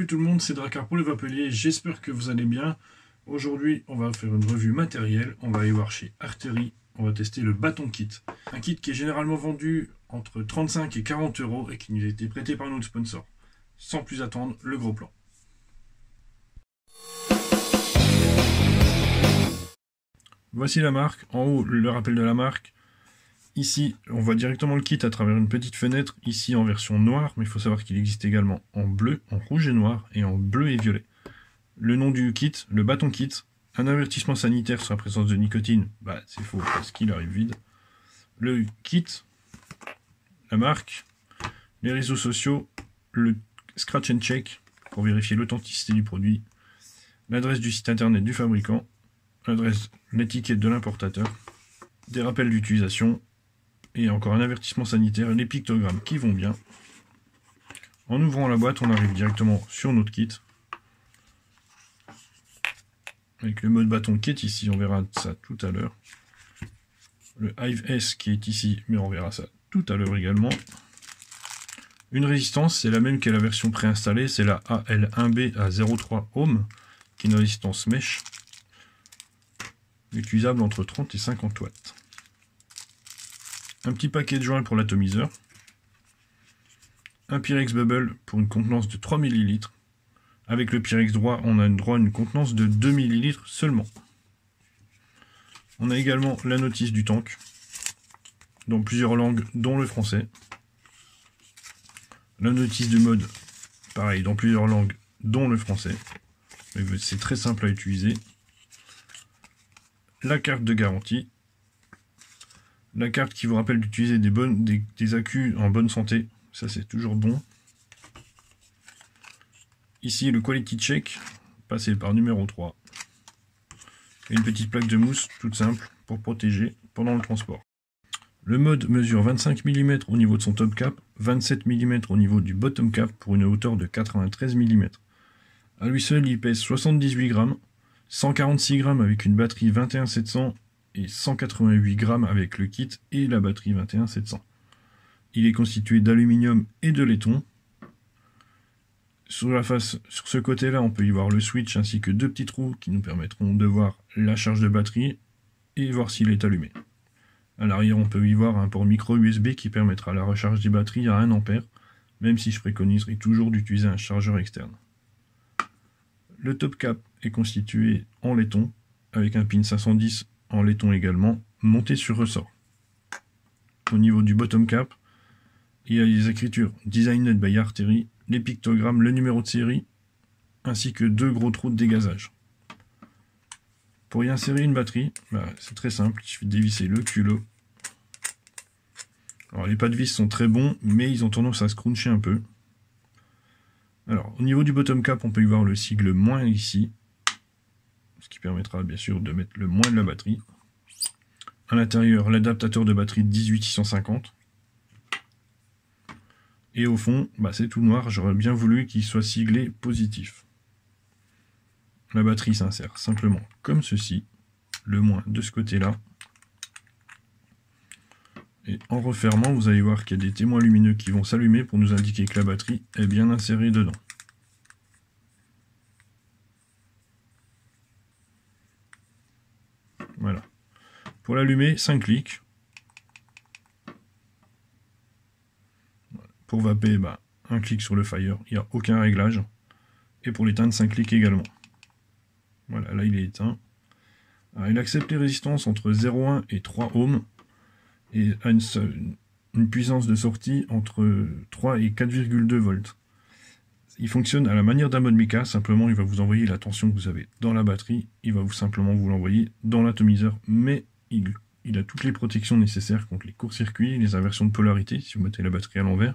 Salut tout le monde, c'est Drakkar pour le Vapelier, j'espère que vous allez bien. Aujourd'hui, on va faire une revue matérielle, on va aller voir chez Artery, on va tester le bâton kit. Un kit qui est généralement vendu entre 35 et 40 euros et qui nous a été prêté par notre sponsor. Sans plus attendre, le gros plan. Voici la marque, en haut le rappel de la marque. Ici, on voit directement le kit à travers une petite fenêtre, ici en version noire, mais il faut savoir qu'il existe également en bleu, en rouge et noir, et en bleu et violet. Le nom du kit, le bâton kit, un avertissement sanitaire sur la présence de nicotine, bah c'est faux parce qu'il arrive vide. Le kit, la marque, les réseaux sociaux, le scratch and check pour vérifier l'authenticité du produit, l'adresse du site internet du fabricant, l'adresse, l'étiquette de l'importateur, des rappels d'utilisation, et encore un avertissement sanitaire, les pictogrammes qui vont bien. En ouvrant la boîte, on arrive directement sur notre kit. Avec le mode bâton qui est ici, on verra ça tout à l'heure. Le Hive S qui est ici, mais on verra ça tout à l'heure également. Une résistance, c'est la même que la version préinstallée, c'est la AL1B à 0,3 ohm, qui est une résistance mèche, utilisable entre 30 et 50 watts. Un petit paquet de joints pour l'atomiseur, un Pyrex Bubble pour une contenance de 3 ml. Avec le Pyrex droit, on a droit à une contenance de 2 ml seulement. On a également la notice du tank, dans plusieurs langues, dont le français. La notice du mode, pareil, dans plusieurs langues, dont le français. C'est très simple à utiliser. La carte de garantie. La carte qui vous rappelle d'utiliser des accus en bonne santé, ça c'est toujours bon. Ici le quality check, passé par numéro 3. Et une petite plaque de mousse toute simple pour protéger pendant le transport. Le mode mesure 25 mm au niveau de son top cap, 27 mm au niveau du bottom cap pour une hauteur de 93 mm. À lui seul il pèse 78 grammes, 146 grammes avec une batterie 21700 et 188 grammes avec le kit et la batterie 21700. Il est constitué d'aluminium et de laiton. Sur la face, sur ce côté-là, on peut y voir le switch ainsi que deux petits trous qui nous permettront de voir la charge de batterie et voir s'il est allumé. À l'arrière, on peut y voir un port micro USB qui permettra la recharge des batteries à 1 A, même si je préconiserai toujours d'utiliser un chargeur externe. Le top cap est constitué en laiton avec un pin 510 en laiton également, monté sur ressort. Au niveau du bottom cap, il y a les écritures Designed by Artery, les pictogrammes, le numéro de série, ainsi que deux gros trous de dégazage. Pour y insérer une batterie, c'est très simple, il suffit de dévisser le culot. Alors les pas de vis sont très bons, mais ils ont tendance à se cruncher un peu. Alors au niveau du bottom cap, on peut y voir le sigle moins ici, ce qui permettra bien sûr de mettre le moins de la batterie. À l'intérieur, l'adaptateur de batterie 18650. Et au fond, c'est tout noir, j'aurais bien voulu qu'il soit siglé positif. La batterie s'insère simplement comme ceci, le moins de ce côté-là. Et en refermant, vous allez voir qu'il y a des témoins lumineux qui vont s'allumer pour nous indiquer que la batterie est bien insérée dedans. Voilà. Pour l'allumer, 5 clics. Pour vaper, un clic sur le fire, il n'y a aucun réglage. Et pour l'éteindre, 5 clics également. Voilà, là il est éteint. Alors, il accepte les résistances entre 0,1 et 3 ohms. Et a une puissance de sortie entre 3 et 4,2 volts. Il fonctionne à la manière d'un mode Mica, simplement il va vous envoyer la tension que vous avez dans la batterie, il va simplement vous l'envoyer dans l'atomiseur, mais il a toutes les protections nécessaires contre les courts-circuits, les inversions de polarité, si vous mettez la batterie à l'envers,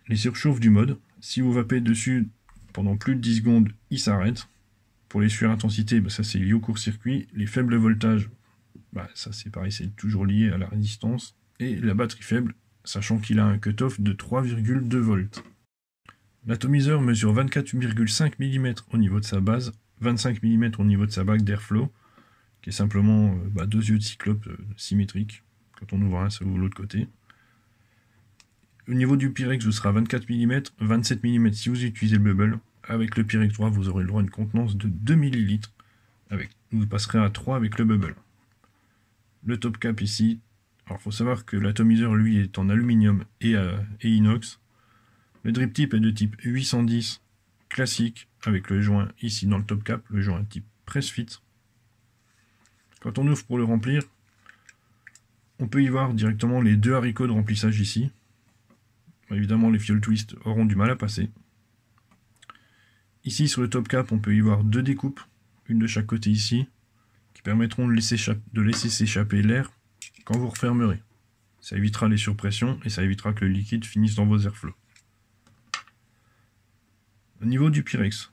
les surchauffes du mode. Si vous vapez dessus pendant plus de 10 secondes, il s'arrête. Pour les surintensité, ça c'est lié au court-circuit. Les faibles voltages, ça c'est pareil, c'est toujours lié à la résistance. Et la batterie faible, sachant qu'il a un cutoff de 3,2 volts. L'atomiseur mesure 24,5 mm au niveau de sa base, 25 mm au niveau de sa bague d'airflow, qui est simplement deux yeux de cyclope symétriques. Quand on ouvre un, ça ouvre l'autre côté. Au niveau du Pyrex, vous sera 24 mm, 27 mm si vous utilisez le bubble, Avec le Pyrex 3, vous aurez le droit à une contenance de 2 ml. Vous passerez à 3 avec le bubble. Le top cap ici. Alors, il faut savoir que l'atomiseur, lui, est en aluminium et inox. Le drip tip est de type 810 classique, avec le joint ici dans le top cap, le joint type press fit. Quand on ouvre pour le remplir, on peut y voir directement les 2 haricots de remplissage ici. Évidemment, les fuel twist auront du mal à passer. Ici, sur le top cap, on peut y voir 2 découpes, une de chaque côté ici, qui permettront de laisser s'échapper l'air quand vous refermerez. Ça évitera les surpressions et ça évitera que le liquide finisse dans vos airflows. Au niveau du Pyrex,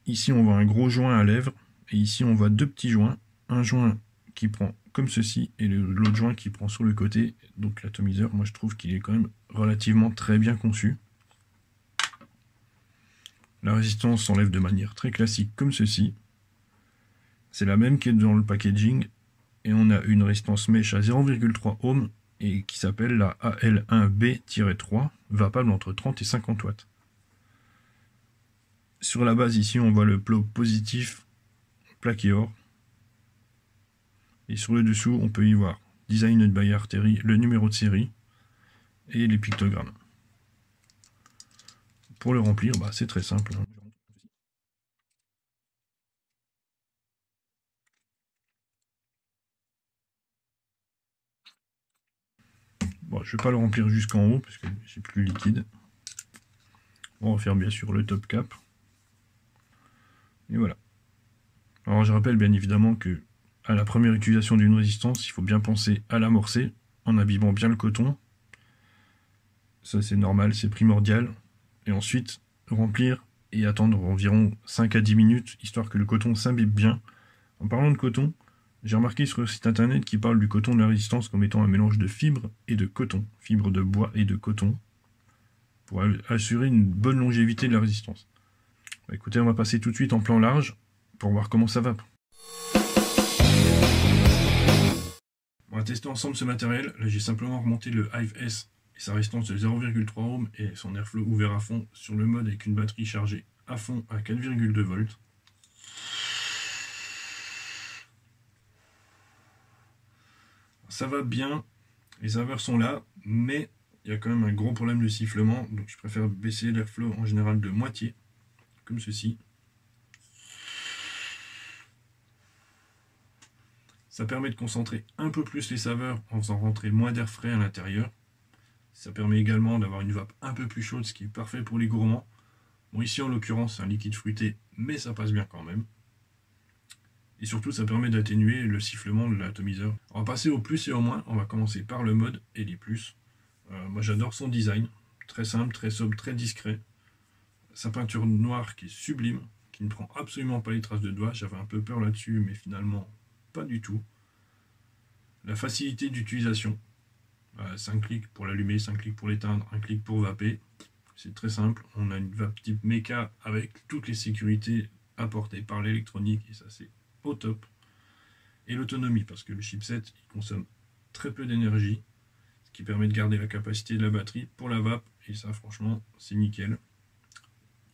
ici on voit un gros joint à lèvres et ici on voit 2 petits joints. Un joint qui prend comme ceci et l'autre joint qui prend sur le côté. Donc l'atomiseur, moi je trouve qu'il est quand même relativement très bien conçu. La résistance s'enlève de manière très classique comme ceci. C'est la même qui est dans le packaging. Et on a une résistance mèche à 0,3 ohms et qui s'appelle la AL1B-3, vapable entre 30 et 50 watts. Sur la base ici, on voit le plot positif plaqué or. Et sur le dessous, on peut y voir Designed by Artery, le numéro de série et les pictogrammes. Pour le remplir, c'est très simple. Bon, je ne vais pas le remplir jusqu'en haut parce que j'ai plus liquide. On va faire bien sûr le top cap. Et voilà. Alors je rappelle bien évidemment que à la première utilisation d'une résistance, il faut bien penser à l'amorcer en imbibant bien le coton. Ça c'est normal, c'est primordial. Et ensuite remplir et attendre environ 5 à 10 minutes histoire que le coton s'imbibe bien. En parlant de coton, j'ai remarqué sur le site internet qui parle du coton de la résistance comme étant un mélange de fibres et de coton, fibres de bois et de coton, pour assurer une bonne longévité de la résistance. Écoutez, on va passer tout de suite en plan large pour voir comment ça va. On va tester ensemble ce matériel. Là, j'ai simplement remonté le Hive S et sa résistance de 0,3 ohm et son airflow ouvert à fond sur le mode avec une batterie chargée à fond à 4,2 volts. Ça va bien, les saveurs sont là, mais il y a quand même un gros problème de sifflement, donc je préfère baisser l'airflow en général de moitié, comme ceci. Ça permet de concentrer un peu plus les saveurs en faisant rentrer moins d'air frais à l'intérieur. Ça permet également d'avoir une vape un peu plus chaude, ce qui est parfait pour les gourmands. Bon, ici en l'occurrence c'est un liquide fruité, mais ça passe bien quand même. Et surtout ça permet d'atténuer le sifflement de l'atomiseur. On va passer au plus et au moins, on va commencer par le mode et les plus. Moi j'adore son design, très simple, très sobre, très discret. Sa peinture noire qui est sublime, qui ne prend absolument pas les traces de doigts. J'avais un peu peur là-dessus, mais finalement pas du tout. La facilité d'utilisation, 5 clics pour l'allumer, 5 clics pour l'éteindre, 1 clic pour vaper. C'est très simple, on a une vape type méca avec toutes les sécurités apportées par l'électronique et ça c'est au top. Et l'autonomie, parce que le chipset il consomme très peu d'énergie, ce qui permet de garder la capacité de la batterie pour la vape, et ça franchement c'est nickel.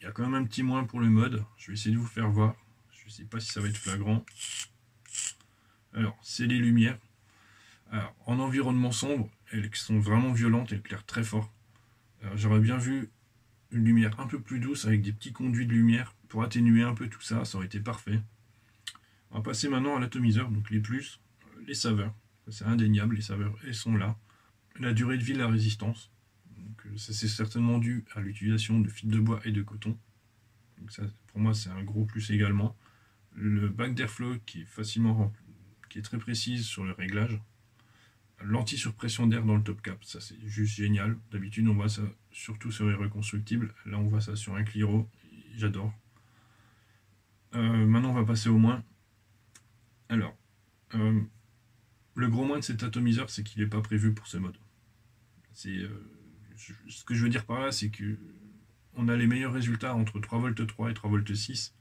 Il y a quand même un petit moins pour le mode, je vais essayer de vous faire voir, je ne sais pas si ça va être flagrant. Alors c'est les lumières. Alors, en environnement sombre, elles sont vraiment violentes et éclairent très fort. J'aurais bien vu une lumière un peu plus douce avec des petits conduits de lumière pour atténuer un peu tout ça, ça aurait été parfait. On va passer maintenant à l'atomiseur, donc les plus, les saveurs. C'est indéniable, les saveurs elles sont là. La durée de vie de la résistance, donc, ça c'est certainement dû à l'utilisation de fibres de bois et de coton. Donc ça, pour moi c'est un gros plus également. Le bac d'airflow qui est facilement rempli, qui est très précise sur le réglage. L'anti-surpression d'air dans le top cap, ça c'est juste génial. D'habitude on voit ça surtout sur les reconstructibles, là on voit ça sur un Cliro, j'adore. Maintenant on va passer au moins. Alors, le gros moins de cet atomiseur c'est qu'il n'est pas prévu pour ce mode. Ce que je veux dire par là c'est que on a les meilleurs résultats entre 3V3 et 3V6.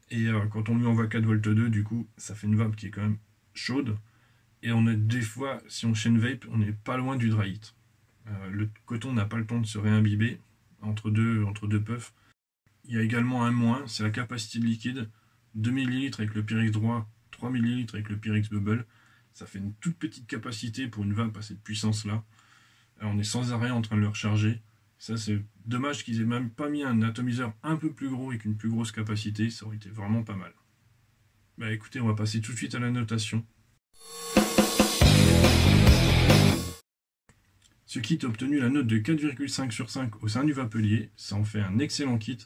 Et quand on lui envoie 4V2, du coup ça fait une vape qui est quand même chaude. Et on a des fois, si on chaîne vape, on n'est pas loin du dry heat. Le coton n'a pas le temps de se réimbiber entre deux puffs. Il y a également un moins, c'est la capacité de liquide. 2 ml avec le Pyrex droit, 3 ml avec le Pyrex bubble. Ça fait une toute petite capacité pour une vape à cette puissance-là. On est sans arrêt en train de le recharger. Ça, c'est dommage qu'ils aient même pas mis un atomiseur un peu plus gros avec une plus grosse capacité. Ça aurait été vraiment pas mal. Bah écoutez, on va passer tout de suite à la notation. Ce kit a obtenu la note de 4,5 sur 5 au sein du Vapelier. Ça en fait un excellent kit.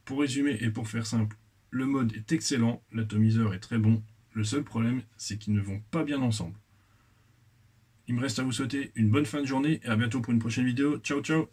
Pour résumer et pour faire simple, le mode est excellent, l'atomiseur est très bon. Le seul problème, c'est qu'ils ne vont pas bien ensemble. Il me reste à vous souhaiter une bonne fin de journée et à bientôt pour une prochaine vidéo. Ciao ciao!